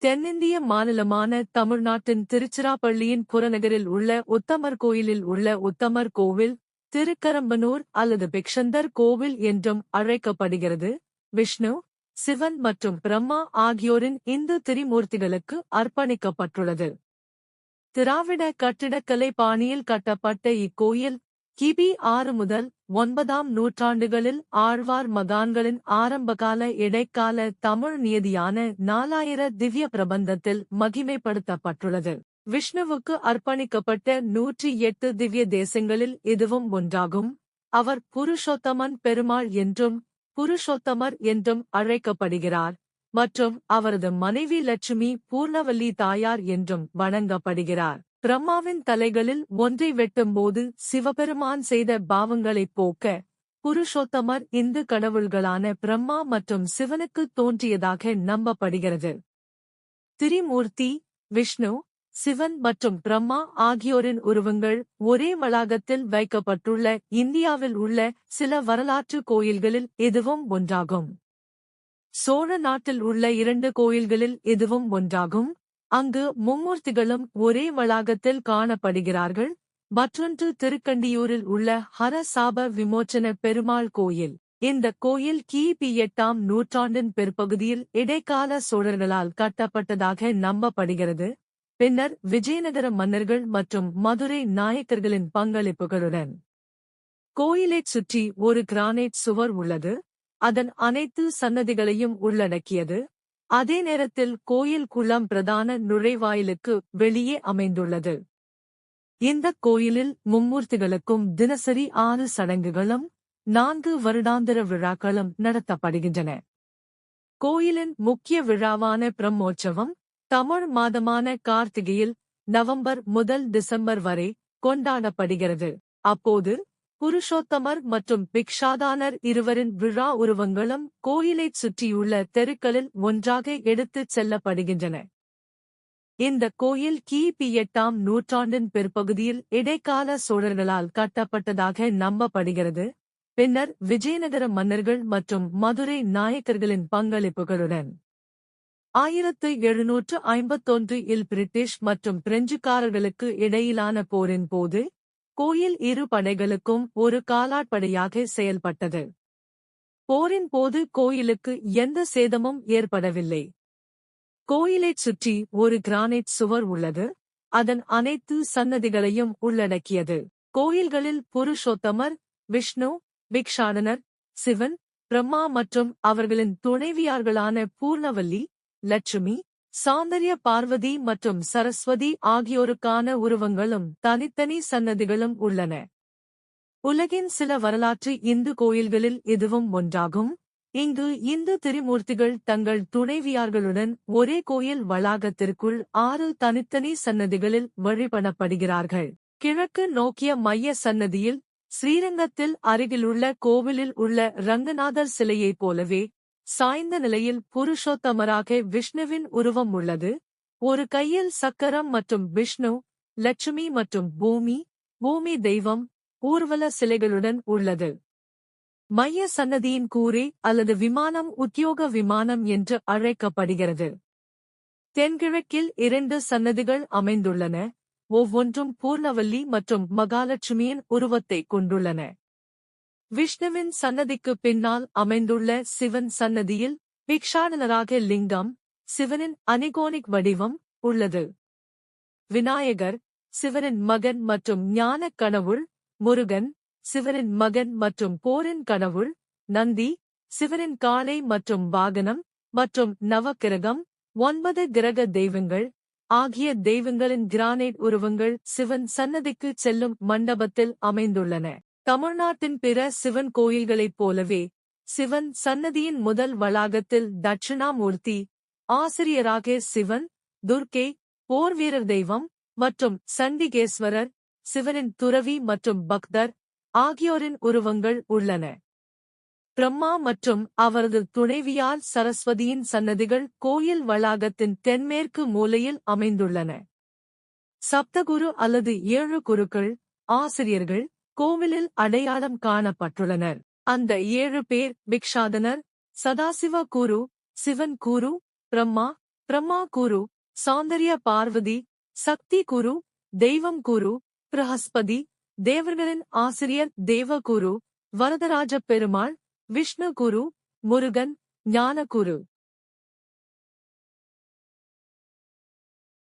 தென்னிந்திய மாநிலமான தமிழ்நாட்டின் திருச்சிராப்பள்ளியின் புறநகரில் உள்ள உத்தமர் கோயிலில் உள்ள உத்தமர் கோவில் திருக்கரம்பனூர் அல்லது பிக்ஷந்தர் கோவில் என்றும் அழைக்கப்படுகிறது. விஷ்ணு, சிவன் மற்றும் பிரம்மா ஆகியோரின் இந்து திரிமூர்த்திகளுக்கு அர்ப்பணிக்கப்பட்டுள்ளது. திராவிட கட்டிடக்கலை பாணியில் கட்டப்பட்ட இக்கோயில் கிபி 6 முதல் 9ஆம் நூற்றாண்டுகளில் ஆழ்வார் மகான்களின் ஆரம்பகால இடைக்கால தமிழ் நியதியான 4000 திவ்ய பிரபந்தத்தில் மகிமைப்படுத்தப்பட்டுள்ளது. விஷ்ணுவுக்கு அர்ப்பணிக்கப்பட்ட 108 திவ்ய தேசங்களில் இதுவும் ஒன்றாகும். அவர் புருஷோத்தமன் பெருமாள் என்றும் புருஷோத்தமர் என்றும் அழைக்கப்படுகிறார் மற்றும் அவரது மனைவி லட்சுமி பூர்ணவல்லி தாயார் என்றும் வணங்கப்படுகிறார். பிரம்மாவின் தலைகளில் ஒன்றை வெட்டும்போது சிவபெருமான் செய்த பாவங்களைப் போக்க புருஷோத்தமர் இந்து கடவுள்களான பிரம்மா மற்றும் சிவனுக்கு தோன்றியதாக நம்பப்படுகிறது. திரிமூர்த்தி, விஷ்ணு, சிவன் மற்றும் பிரம்மா ஆகியோரின் உருவங்கள் ஒரே வளாகத்தில் வைக்கப்பட்டுள்ள இந்தியாவில் உள்ள சில வரலாற்று கோயில்களில் இதுவும் ஒன்றாகும். சோழ நாட்டில் உள்ள 2 கோயில்களில் இதுவும் ஒன்றாகும். அங்கு மும்மூர்த்திகளும் ஒரே வளாகத்தில் காணப்படுகிறார்கள். மற்றொன்று திருக்கண்டியூரில் உள்ள ஹர சாப விமோச்சன பெருமாள் கோயில். இந்த கோயில் கிபி 8ஆம் நூற்றாண்டின் பிற்பகுதியில் இடைக்கால சோழர்களால் கட்டப்பட்டதாக நம்பப்படுகிறது. பின்னர் விஜயநகர மன்னர்கள் மற்றும் மதுரை நாயக்கர்களின் பங்களிப்புகளுடன் கோயிலைச் சுற்றி ஒரு கிரானைட் சுவர் உள்ளது. அதன் அனைத்து சன்னதிகளையும் உள்ளடக்கியது. அதே நேரத்தில் கோயில் குளம் பிரதான நுழைவாயிலுக்கு வெளியே அமைந்துள்ளது. இந்த கோயிலில் மும்மூர்த்திகளுக்கும் தினசரி 6 சடங்குகளும் 4 வருடாந்திர விழாக்களும் நடத்தப்படுகின்றன. கோயிலின் முக்கிய விழாவான பிரம்மோற்சவம் தமிழ் மாதமான கார்த்திகையில் நவம்பர் முதல் டிசம்பர் வரை கொண்டாடப்படுகிறது. அப்போது புருஷோத்தமர் மற்றும் பிக்ஷாதானர் இருவரின் விழா உருவங்களும் கோயிலைச் சுற்றியுள்ள தெருக்களில் ஒன்றாக எடுத்துச் செல்லப்படுகின்றன. இந்த கோயில் கிபி 8ஆம் நூற்றாண்டின் பிற்பகுதியில் இடைக்கால சோழர்களால் கட்டப்பட்டதாக நம்பப்படுகிறது. பின்னர் விஜயநகர மன்னர்கள் மற்றும் மதுரை நாயக்கர்களின் பங்களிப்புகளுடன் 1751 இல் பிரிட்டிஷ் மற்றும் பிரெஞ்சுக்காரர்களுக்கு இடையிலான போரின் போது கோயில் இரு படைகளுக்கும் ஒரு காலாட்படையாக செயல்பட்டது. போரின் போது கோயிலுக்கு எந்த சேதமும் ஏற்படவில்லை. கோயிலைச் சுற்றி ஒரு கிரானைட் சுவர் உள்ளது. அதன் அனைத்து சன்னதிகளையும் உள்ளடக்கியது. கோயில்களில் புருஷோத்தமர், விஷ்ணு, பிக்ஷாடனர், சிவன், பிரம்மா மற்றும் அவர்களின் துணைவியார்களான பூர்ணவல்லி, லட்சுமி, சௌந்தர்ய பார்வதி மற்றும் சரஸ்வதி ஆகியோருக்கான உருவங்களும் தனித்தனி சன்னதிகளும் உள்ளன. உலகின் சில வரலாற்று இந்து கோயில்களில் இதுவும் ஒன்றாகும். இங்கு இந்து திரிமூர்த்திகள் தங்கள் துணைவியார்களுடன் ஒரே கோயில் வளாகத்திற்குள் 6 தனித்தனி சன்னதிகளில் வழிபடப்படுகிறார்கள். கிழக்கு நோக்கிய மைய சன்னதியில் ஸ்ரீரங்கத்தில் அருகிலுள்ள கோவிலில் உள்ள ரங்கநாதர் சிலையைப் போலவே சாய்ந்த நிலையில் புருஷோத்தமராக விஷ்ணுவின் உருவம் உள்ளது. ஒரு கையில் சக்கரம் மற்றும் விஷ்ணு, லட்சுமி மற்றும் பூமி தெய்வம் ஊர்வல சிலைகளுடன் உள்ளது. மைய சன்னதியின் கூரை அல்லது விமானம் உத்தியோக விமானம் என்று அழைக்கப்படுகிறது. தென்கிழக்கில் 2 சன்னதிகள் அமைந்துள்ளன. ஒவ்வொன்றும் பூர்ணவல்லி மற்றும் மகாலட்சுமியின் உருவத்தை கொண்டுள்ளன. விஷ்ணுவின் சன்னதிக்கு பின்னால் அமைந்துள்ள சிவன் சன்னதியில் பிக்ஷாடனராக லிங்கம், சிவனின் அனிகோனிக் வடிவம் உள்ளது. விநாயகர், சிவனின் மகன் மற்றும் ஞானக் கடவுள், முருகன், சிவனின் மகன் மற்றும் போரின் கடவுள், நந்தி, சிவனின் காளை மற்றும் வாகனம் மற்றும் நவக்கிரகம், 9 கிரக தெய்வங்கள் ஆகிய தெய்வங்களின் கிரானைட் உருவங்கள் சிவன் சன்னதிக்குச் செல்லும் மண்டபத்தில் அமைந்துள்ளன. தமிழ்நாட்டின் பிற சிவன் கோயில்களைப் போலவே சிவன் சன்னதியின் முதல் வளாகத்தில் தட்சிணாமூர்த்தி, ஆசிரியராக சிவன், துர்க்கை, போர்வீரர் தெய்வம் மற்றும் சண்டிகேஸ்வரர், சிவனின் துறவி மற்றும் பக்தர் ஆகியோரின் உருவங்கள் உள்ளன. பிரம்மா மற்றும் அவரது துணைவியார் சரஸ்வதியின் சன்னதிகள் கோயில் வளாகத்தின் தென்மேற்கு மூலையில் அமைந்துள்ளன. சப்தகுரு அல்லது 7 குருக்கள், ஆசிரியர்கள் கோவிலில் அடையாளம் காணப்பட்டுள்ளனர். அந்த 7 பேர் பிக்ஷாடனர், சதாசிவ குரு, சிவன் குரு, பிரம்மா, பிரம்மா குரு, சௌந்தர்ய பார்வதி, சக்தி குரு, தெய்வம் குரு, பிரஹஸ்பதி, தேவர்களின் ஆசிரியர் தேவகுரு, வரதராஜ பெருமாள், விஷ்ணு குரு, முருகன், ஞான குரு.